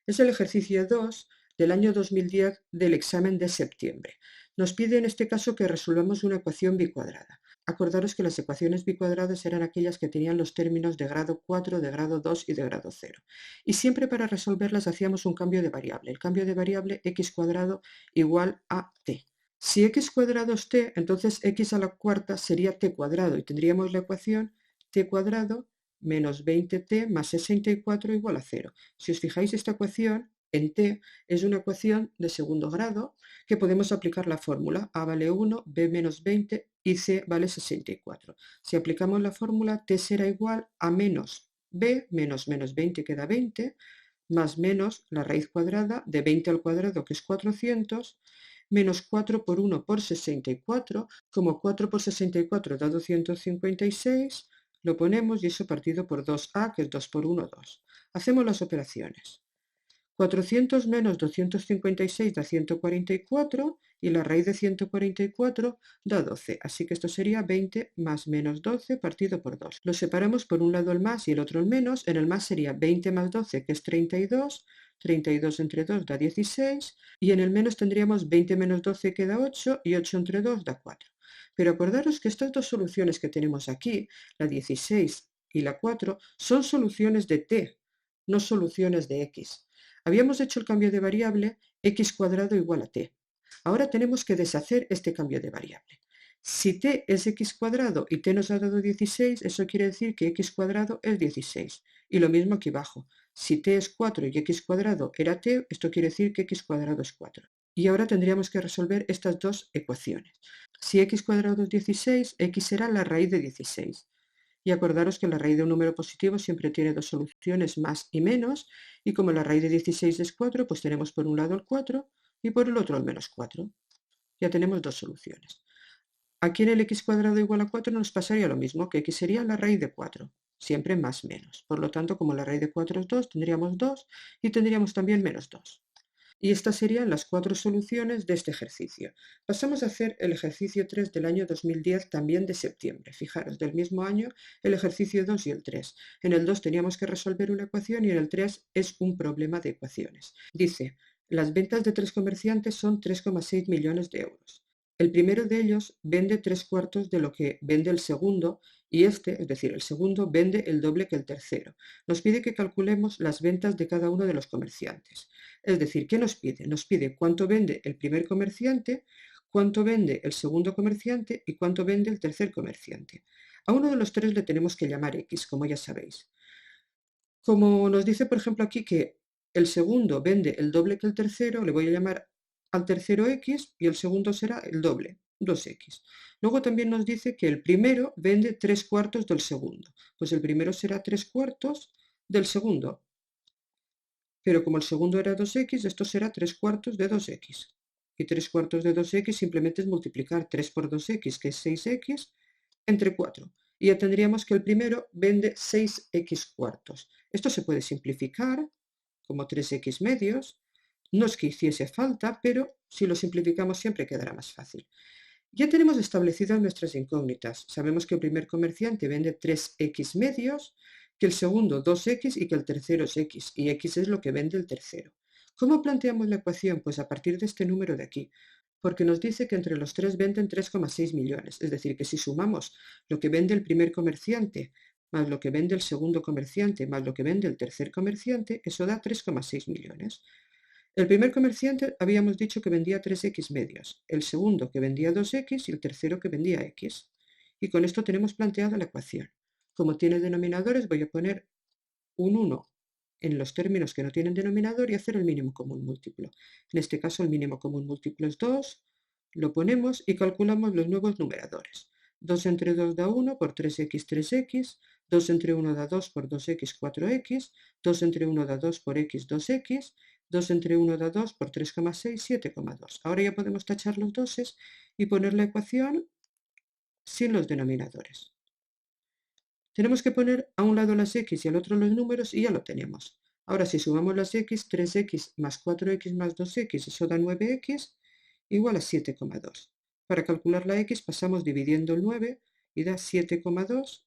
Es el ejercicio 2 del año 2010 del examen de septiembre. Nos pide en este caso que resolvamos una ecuación bicuadrada. Acordaros que las ecuaciones bicuadradas eran aquellas que tenían los términos de grado 4, de grado 2 y de grado 0. Y siempre para resolverlas hacíamos un cambio de variable. El cambio de variable x cuadrado igual a t. Si x cuadrado es t, entonces x a la cuarta sería t cuadrado y tendríamos la ecuación t cuadrado menos 20t más 64 igual a 0. Si os fijáis, esta ecuación en t es una ecuación de segundo grado que podemos aplicar la fórmula a vale 1, b menos 20 y c vale 64. Si aplicamos la fórmula, t será igual a menos b menos menos 20 queda 20, más menos la raíz cuadrada de 20 al cuadrado que es 400, menos 4 por 1 por 64, como 4 por 64 da 256, lo ponemos y eso partido por 2a, que es 2 por 1, 2. Hacemos las operaciones. 400 menos 256 da 144 y la raíz de 144 da 12. Así que esto sería 20 más menos 12 partido por 2. Lo separamos por un lado el más y el otro el menos. En el más sería 20 más 12, que es 32. 32 entre 2 da 16. Y en el menos tendríamos 20 menos 12, que da 8. Y 8 entre 2 da 4. Pero acordaros que estas dos soluciones que tenemos aquí, la 16 y la 4, son soluciones de t, no soluciones de x. Habíamos hecho el cambio de variable x cuadrado igual a t. Ahora tenemos que deshacer este cambio de variable. Si t es x cuadrado y t nos ha dado 16, eso quiere decir que x cuadrado es 16. Y lo mismo aquí abajo. Si t es 4 y x cuadrado era t, esto quiere decir que x cuadrado es 4. Y ahora tendríamos que resolver estas dos ecuaciones. Si x cuadrado es 16, x será la raíz de 16. Y acordaros que la raíz de un número positivo siempre tiene dos soluciones, más y menos, y como la raíz de 16 es 4, pues tenemos por un lado el 4 y por el otro el menos 4. Ya tenemos dos soluciones. Aquí en el x cuadrado igual a 4 nos pasaría lo mismo, que x sería la raíz de 4, siempre más menos. Por lo tanto, como la raíz de 4 es 2, tendríamos 2 y tendríamos también menos 2. Y estas serían las cuatro soluciones de este ejercicio. Pasamos a hacer el ejercicio 3 del año 2010, también de septiembre. Fijaros, del mismo año, el ejercicio 2 y el 3. En el 2 teníamos que resolver una ecuación y en el 3 es un problema de ecuaciones. Dice, las ventas de 3 comerciantes son 3,6 millones de euros. El primero de ellos vende 3/4 de lo que vende el segundo y este, es decir, el segundo, vende el doble que el tercero. Nos pide que calculemos las ventas de cada uno de los comerciantes. Es decir, ¿qué nos pide? Nos pide cuánto vende el primer comerciante, cuánto vende el segundo comerciante y cuánto vende el tercer comerciante. A uno de los tres le tenemos que llamar X, como ya sabéis. Como nos dice, por ejemplo, aquí que el segundo vende el doble que el tercero, le voy a llamar al tercero X y el segundo será el doble, 2X. Luego también nos dice que el primero vende 3/4 del segundo. Pues el primero será 3/4 del segundo, pero como el segundo era 2x, esto será 3/4 de 2x. Y 3/4 de 2x simplemente es multiplicar 3 por 2x, que es 6x, entre 4. Y ya tendríamos que el primero vende 6x/4. Esto se puede simplificar como 3x medios. No es que hiciese falta, pero si lo simplificamos siempre quedará más fácil. Ya tenemos establecidas nuestras incógnitas. Sabemos que el primer comerciante vende 3x medios, que el segundo 2x y que el tercero es x, y x es lo que vende el tercero. ¿Cómo planteamos la ecuación? Pues a partir de este número de aquí, porque nos dice que entre los tres venden 3,6 millones, es decir, que si sumamos lo que vende el primer comerciante más lo que vende el segundo comerciante más lo que vende el tercer comerciante, eso da 3,6 millones. El primer comerciante habíamos dicho que vendía 3x medios, el segundo que vendía 2x y el tercero que vendía x. Y con esto tenemos planteada la ecuación. Como tiene denominadores, voy a poner un 1 en los términos que no tienen denominador y hacer el mínimo común múltiplo. En este caso el mínimo común múltiplo es 2, lo ponemos y calculamos los nuevos numeradores. 2 entre 2 da 1 por 3x, 3x, 2 entre 1 da 2 por 2x, 4x, 2 entre 1 da 2 por x, 2x, 2 entre 1 da 2 por 3,6, 7,2. Ahora ya podemos tachar los doses y poner la ecuación sin los denominadores. Tenemos que poner a un lado las x y al otro los números y ya lo tenemos. Ahora si sumamos las x, 3x más 4x más 2x, eso da 9x, igual a 7,2. Para calcular la x pasamos dividiendo el 9 y da 7,2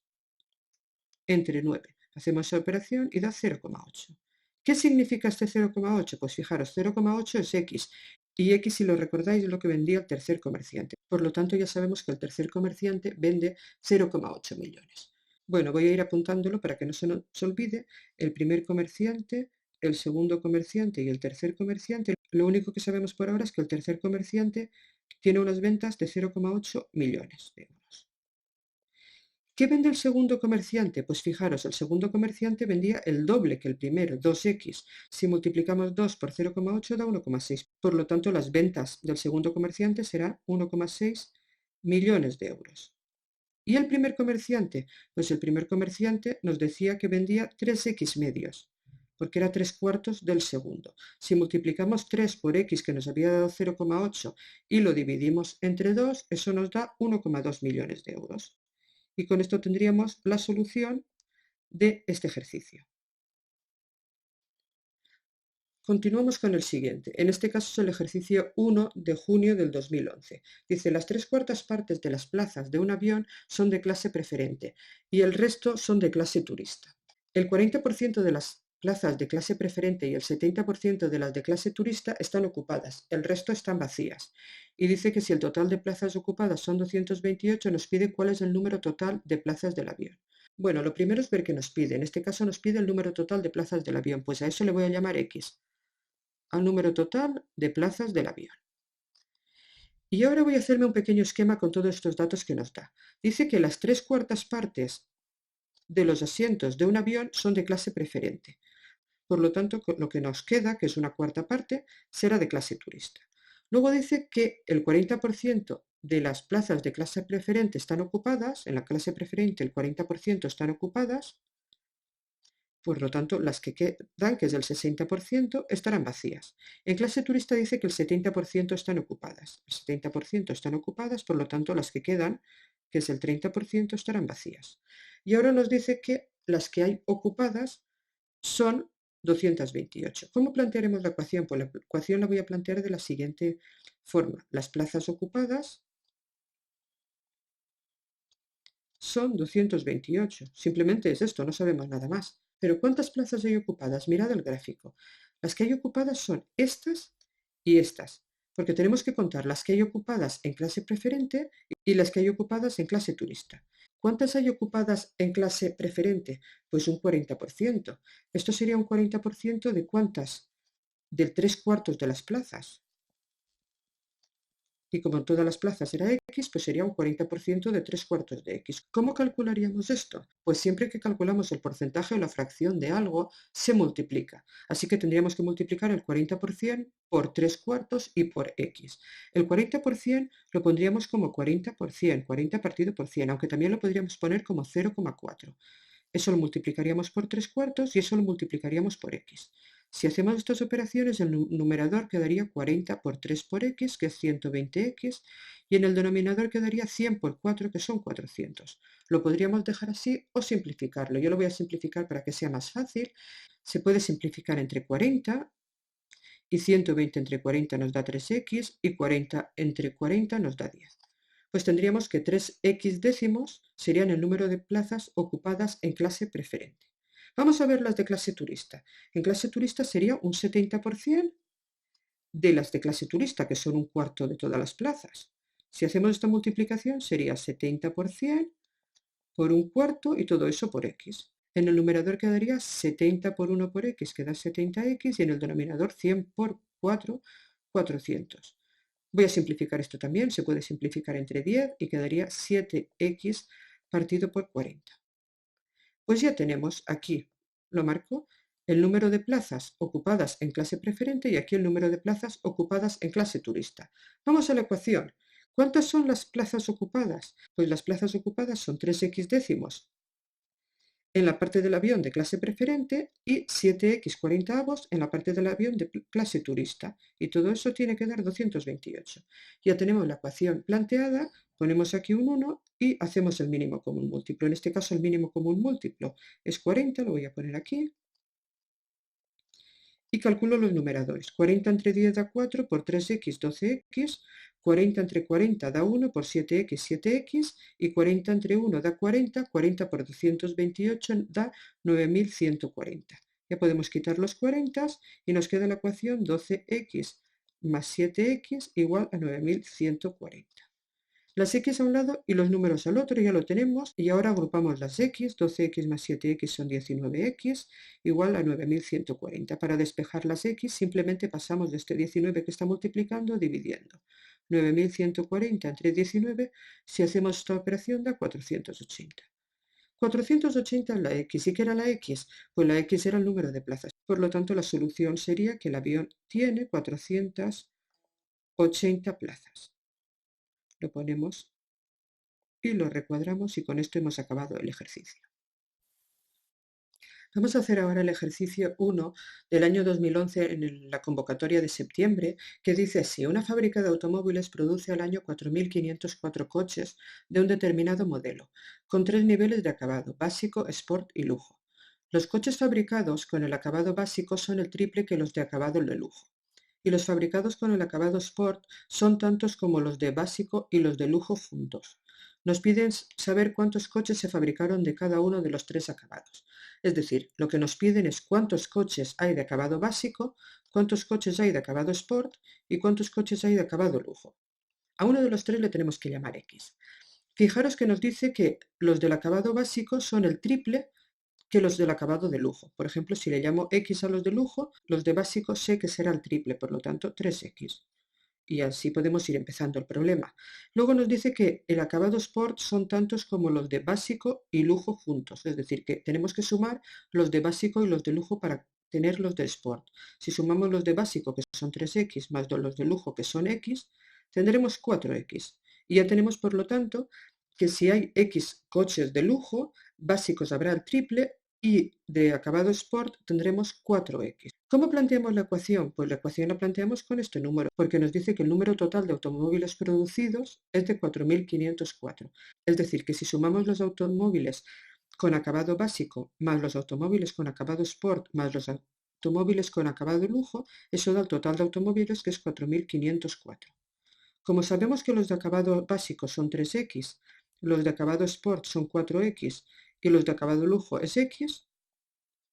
entre 9. Hacemos esa operación y da 0,8. ¿Qué significa este 0,8? Pues fijaros, 0,8 es X, y X, si lo recordáis, es lo que vendía el tercer comerciante. Por lo tanto, ya sabemos que el tercer comerciante vende 0,8 millones. Bueno, voy a ir apuntándolo para que no se nos olvide. El primer comerciante, el segundo comerciante y el tercer comerciante. Lo único que sabemos por ahora es que el tercer comerciante tiene unas ventas de 0,8 millones de euros. ¿Qué vende el segundo comerciante? Pues fijaros, el segundo comerciante vendía el doble que el primero, 2x. Si multiplicamos 2 por 0,8 da 1,6. Por lo tanto, las ventas del segundo comerciante serán 1,6 millones de euros. ¿Y el primer comerciante? Pues el primer comerciante nos decía que vendía 3x medios, porque era 3/4 del segundo. Si multiplicamos 3 por x, que nos había dado 0,8, y lo dividimos entre 2, eso nos da 1,2 millones de euros. Y con esto tendríamos la solución de este ejercicio. Continuamos con el siguiente. En este caso es el ejercicio 1 de junio del 2011. Dice, las 3/4 partes de las plazas de un avión son de clase preferente y el resto son de clase turista. El 40% de las plazas de clase preferente y el 70% de las de clase turista están ocupadas, el resto están vacías. Y dice que si el total de plazas ocupadas son 228, nos pide cuál es el número total de plazas del avión. Bueno, lo primero es ver qué nos pide. En este caso nos pide el número total de plazas del avión, pues a eso le voy a llamar X, al número total de plazas del avión. Y ahora voy a hacerme un pequeño esquema con todos estos datos que nos da. Dice que las 3/4 partes de los asientos de un avión son de clase preferente. Por lo tanto, lo que nos queda, que es una cuarta parte, será de clase turista. Luego dice que el 40% de las plazas de clase preferente están ocupadas, en la clase preferente el 40% están ocupadas, por lo tanto, las que quedan, que es el 60%, estarán vacías. En clase turista dice que el 70% están ocupadas. El 70% están ocupadas, por lo tanto, las que quedan, que es el 30%, estarán vacías. Y ahora nos dice que las que hay ocupadas son 228. ¿Cómo plantearemos la ecuación? Pues la ecuación la voy a plantear de la siguiente forma. Las plazas ocupadas son 228. Simplemente es esto, no sabemos nada más. Pero ¿cuántas plazas hay ocupadas? Mirad el gráfico. Las que hay ocupadas son estas y estas, porque tenemos que contar las que hay ocupadas en clase preferente y las que hay ocupadas en clase turista. ¿Cuántas hay ocupadas en clase preferente? Pues un 40%. Esto sería un 40% de ¿cuántas? Del 3/4 de las plazas. Y como en todas las plazas era X, pues sería un 40% de 3/4 de X. ¿Cómo calcularíamos esto? Pues siempre que calculamos el porcentaje o la fracción de algo, se multiplica. Así que tendríamos que multiplicar el 40% por 3/4 y por X. El 40% lo pondríamos como 40%, 40 partido por 100, aunque también lo podríamos poner como 0,4. Eso lo multiplicaríamos por 3/4 y eso lo multiplicaríamos por X. Si hacemos estas operaciones, el numerador quedaría 40 por 3 por x, que es 120x, y en el denominador quedaría 100 por 4, que son 400. Lo podríamos dejar así o simplificarlo. Yo lo voy a simplificar para que sea más fácil. Se puede simplificar entre 40 y 120 entre 40 nos da 3x y 40 entre 40 nos da 10. Pues tendríamos que 3x décimos serían el número de plazas ocupadas en clase preferente. Vamos a ver las de clase turista. En clase turista sería un 70% de las de clase turista, que son un cuarto de todas las plazas. Si hacemos esta multiplicación sería 70% por un cuarto y todo eso por x. En el numerador quedaría 70 por 1 por x, que da 70x, y en el denominador 100 por 4, 400. Voy a simplificar esto también, se puede simplificar entre 10 y quedaría 7x partido por 40. Pues ya tenemos aquí, lo marco, el número de plazas ocupadas en clase preferente y aquí el número de plazas ocupadas en clase turista. Vamos a la ecuación. ¿Cuántas son las plazas ocupadas? Pues las plazas ocupadas son 3x décimos en la parte del avión de clase preferente y 7x 40avos en la parte del avión de clase turista. Y todo eso tiene que dar 228. Ya tenemos la ecuación planteada, ponemos aquí un 1 y hacemos el mínimo común múltiplo. En este caso el mínimo común múltiplo es 40, lo voy a poner aquí. Y calculo los numeradores. 40 entre 10 da 4, por 3x 12x, 40 entre 40 da 1, por 7x 7x, y 40 entre 1 da 40, 40 por 228 da 9140. Ya podemos quitar los 40 y nos queda la ecuación 12x más 7x igual a 9140. Las x a un lado y los números al otro, ya lo tenemos, y ahora agrupamos las x, 12x más 7x son 19x, igual a 9140. Para despejar las x simplemente pasamos de este 19 que está multiplicando dividiendo. 9140 entre 19, si hacemos esta operación da 480. 480 es la x. ¿Y qué era la x? Pues la x era el número de plazas. Por lo tanto, la solución sería que el avión tiene 480 plazas. Lo ponemos y lo recuadramos y con esto hemos acabado el ejercicio. Vamos a hacer ahora el ejercicio 1 del año 2011 en la convocatoria de septiembre, que dice así: una fábrica de automóviles produce al año 4.504 coches de un determinado modelo, con 3 niveles de acabado: básico, sport y lujo. Los coches fabricados con el acabado básico son el triple que los de acabado de lujo, y los fabricados con el acabado sport son tantos como los de básico y los de lujo juntos. Nos piden saber cuántos coches se fabricaron de cada uno de los 3 acabados. Es decir, lo que nos piden es cuántos coches hay de acabado básico, cuántos coches hay de acabado sport y cuántos coches hay de acabado lujo. A uno de los 3 le tenemos que llamar X. Fijaros que nos dice que los del acabado básico son el triple que los del acabado de lujo. Por ejemplo, si le llamo X a los de lujo, los de básico sé que será el triple, por lo tanto 3X. Y así podemos ir empezando el problema. Luego nos dice que el acabado sport son tantos como los de básico y lujo juntos, es decir, que tenemos que sumar los de básico y los de lujo para tener los de sport. Si sumamos los de básico, que son 3x, más los de lujo, que son x, tendremos 4x. Y ya tenemos, por lo tanto, que si hay x coches de lujo, básicos habrá el triple y de acabado sport tendremos 4x. ¿Cómo planteamos la ecuación? Pues la ecuación la planteamos con este número, porque nos dice que el número total de automóviles producidos es de 4.504. Es decir, que si sumamos los automóviles con acabado básico más los automóviles con acabado sport más los automóviles con acabado lujo, eso da el total de automóviles, que es 4.504. Como sabemos que los de acabado básico son 3x, los de acabado sport son 4x y los de acabado lujo es x,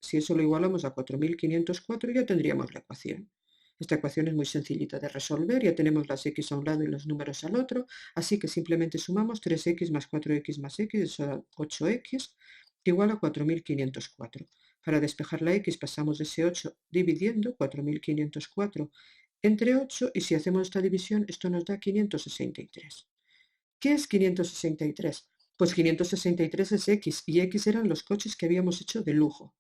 si eso lo igualamos a 4.504 ya tendríamos la ecuación. Esta ecuación es muy sencillita de resolver, ya tenemos las x a un lado y los números al otro, así que simplemente sumamos 3x más 4x más x, eso da 8x, igual a 4.504. Para despejar la x pasamos de ese 8 dividiendo 4.504 entre 8 y si hacemos esta división esto nos da 563. ¿Qué es 563? Pues 563 es x y x eran los coches que habíamos hecho de lujo.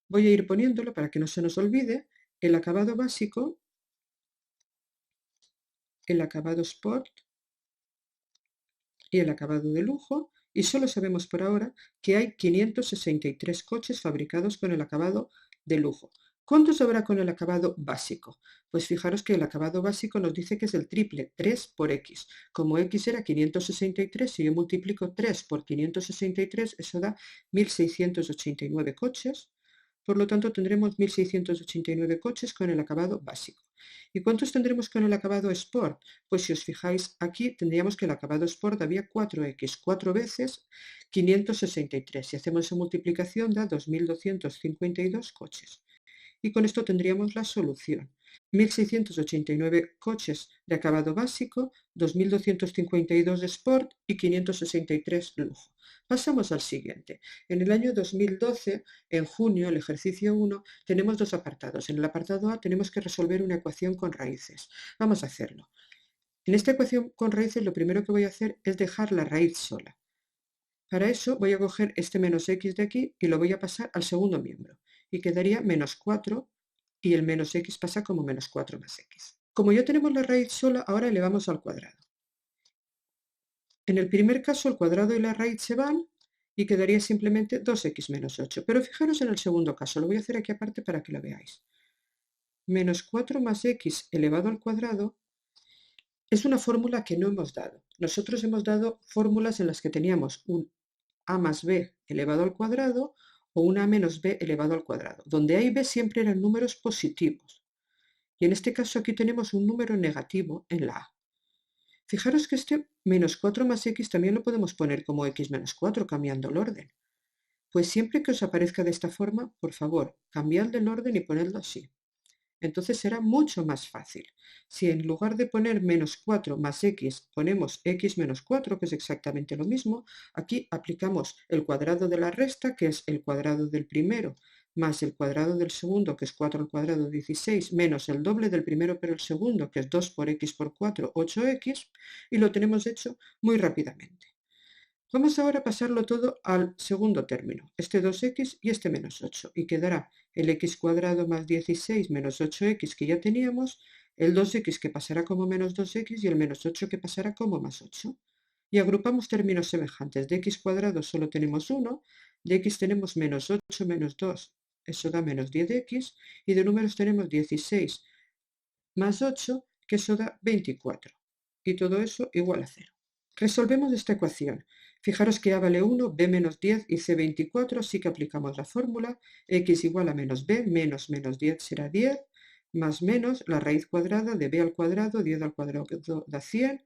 Voy a ir poniéndolo para que no se nos olvide: el acabado básico, el acabado sport y el acabado de lujo, y solo sabemos por ahora que hay 563 coches fabricados con el acabado de lujo. ¿Cuántos habrá con el acabado básico? Pues fijaros que el acabado básico nos dice que es el triple, 3 por x. Como x era 563, si yo multiplico 3 por 563, eso da 1.689 coches. Por lo tanto, tendremos 1.689 coches con el acabado básico. ¿Y cuántos tendremos con el acabado sport? Pues si os fijáis aquí, tendríamos que el acabado sport había 4x, 4 veces 563. Si hacemos esa multiplicación da 2.252 coches. Y con esto tendríamos la solución: 1.689 coches de acabado básico, 2.252 de sport y 563 lujo. Pasamos al siguiente. En el año 2012, en junio, el ejercicio 1, tenemos dos apartados. En el apartado A tenemos que resolver una ecuación con raíces. Vamos a hacerlo. En esta ecuación con raíces lo primero que voy a hacer es dejar la raíz sola. Para eso voy a coger este menos x de aquí y lo voy a pasar al segundo miembro. Y quedaría menos 4 y el menos x pasa como menos 4 más x. Como ya tenemos la raíz sola, ahora elevamos al cuadrado. En el primer caso el cuadrado y la raíz se van y quedaría simplemente 2x menos 8. Pero fijaros en el segundo caso, lo voy a hacer aquí aparte para que lo veáis. Menos 4 más x elevado al cuadrado es una fórmula que no hemos dado. Nosotros hemos dado fórmulas en las que teníamos un a más b elevado al cuadrado o un a menos b elevado al cuadrado, donde a y b siempre eran números positivos. Y en este caso aquí tenemos un número negativo en la a. Fijaros que este menos 4 más x también lo podemos poner como x menos 4, cambiando el orden. Pues siempre que os aparezca de esta forma, por favor, cambiad el orden y ponedlo así. Entonces será mucho más fácil. Si en lugar de poner menos 4 más x ponemos x menos 4, que es exactamente lo mismo, aquí aplicamos el cuadrado de la resta, que es el cuadrado del primero, más el cuadrado del segundo, que es 4 al cuadrado 16, menos el doble del primero pero el segundo, que es 2 por x por 4, 8x, y lo tenemos hecho muy rápidamente. Vamos ahora a pasarlo todo al segundo término, este 2x y este menos 8, y quedará el x cuadrado más 16 menos 8x que ya teníamos, el 2x que pasará como menos 2x y el menos 8 que pasará como más 8. Y agrupamos términos semejantes. De x cuadrado solo tenemos 1, de x tenemos menos 8 menos 2, eso da menos 10x, y de números tenemos 16 más 8, que eso da 24. Y todo eso igual a 0. Resolvemos esta ecuación. Fijaros que a vale 1, b menos 10 y c 24, así que aplicamos la fórmula x igual a menos b, menos menos 10 será 10, más menos la raíz cuadrada de b al cuadrado, 10 al cuadrado da 100,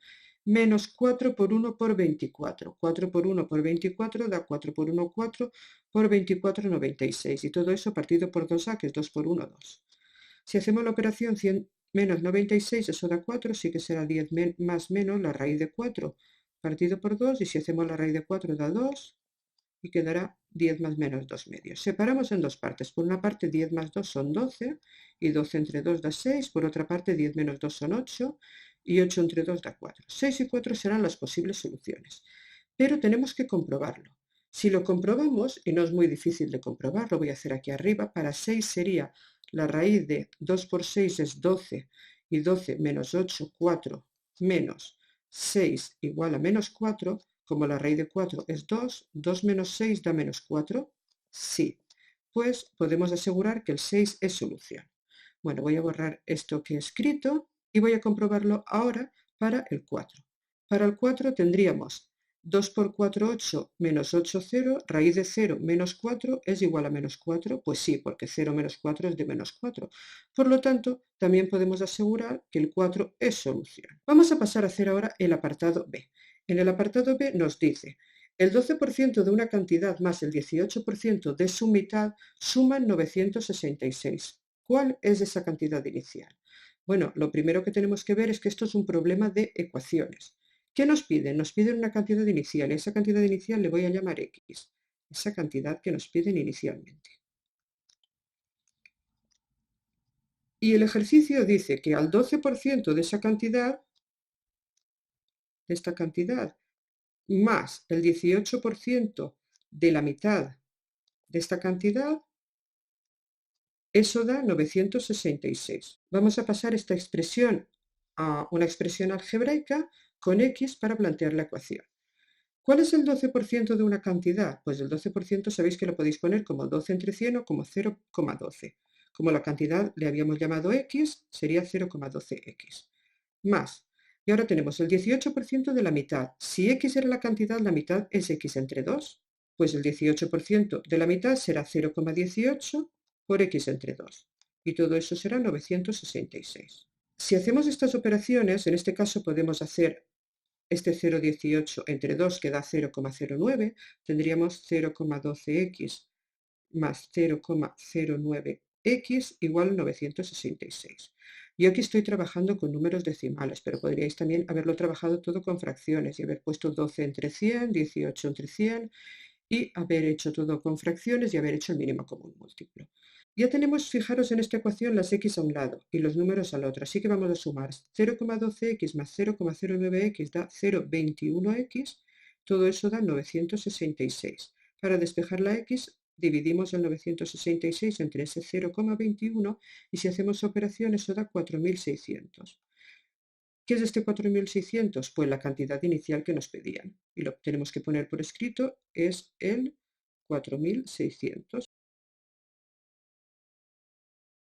menos 4 por 1 por 24. 4 por 1 por 24 da 4 por 1, 4, por 24, 96. Y todo eso partido por 2a, que es 2 por 1, 2. Si hacemos la operación 100 menos 96, eso da 4, sí que será 10 más menos la raíz de 4 partido por 2, y si hacemos la raíz de 4 da 2, y quedará 10 más menos 2 medios. Separamos en dos partes. Por una parte 10 más 2 son 12, y 12 entre 2 da 6. Por otra parte 10 menos 2 son 8, y 8 entre 2 da 4. 6 y 4 serán las posibles soluciones. Pero tenemos que comprobarlo. Si lo comprobamos, y no es muy difícil de comprobar, lo voy a hacer aquí arriba, para 6 sería la raíz de 2 por 6 es 12, y 12 menos 8, 4, menos 6 igual a menos 4, como la raíz de 4 es 2, 2 menos 6 da menos 4, sí. Pues podemos asegurar que el 6 es solución. Bueno, voy a borrar esto que he escrito y voy a comprobarlo ahora para el 4. Para el 4 tendríamos 2 por 4, 8, menos 8, 0, raíz de 0 menos 4 es igual a menos 4, pues sí, porque 0 menos 4 es de menos 4. Por lo tanto, también podemos asegurar que el 4 es solución. Vamos a pasar a hacer ahora el apartado B. En el apartado B nos dice, el 12% de una cantidad más el 18% de su mitad suman 966. ¿Cuál es esa cantidad inicial? Bueno, lo primero que tenemos que ver es que esto es un problema de ecuaciones. ¿Qué nos piden? Nos piden una cantidad inicial. Esa cantidad inicial le voy a llamar x. Esa cantidad que nos piden inicialmente. Y el ejercicio dice que al 12% de esa cantidad, de esta cantidad, más el 18% de la mitad de esta cantidad, eso da 966. Vamos a pasar esta expresión a una expresión algebraica con x para plantear la ecuación. ¿Cuál es el 12% de una cantidad? Pues el 12% sabéis que lo podéis poner como 12 entre 100 o como 0,12. Como la cantidad le habíamos llamado x, sería 0,12x. Más. Y ahora tenemos el 18% de la mitad. Si x era la cantidad, la mitad es x entre 2. Pues el 18% de la mitad será 0,18 por x entre 2. Y todo eso será 966. Si hacemos estas operaciones, en este caso podemos hacer este 0,18 entre 2 que da 0,09, tendríamos 0,12x más 0,09x igual 966. Yo aquí estoy trabajando con números decimales, pero podríais también haberlo trabajado todo con fracciones y haber puesto 12 entre 100, 18 entre 100 y haber hecho todo con fracciones y haber hecho el mínimo común múltiplo. Ya tenemos, fijaros en esta ecuación, las x a un lado y los números al otro, así que vamos a sumar 0,12x más 0,09x da 0,21x, todo eso da 966. Para despejar la x, dividimos el 966 entre ese 0,21 y si hacemos operación eso da 4600. ¿Qué es este 4600? Pues la cantidad inicial que nos pedían. Y lo que tenemos que poner por escrito es el 4600.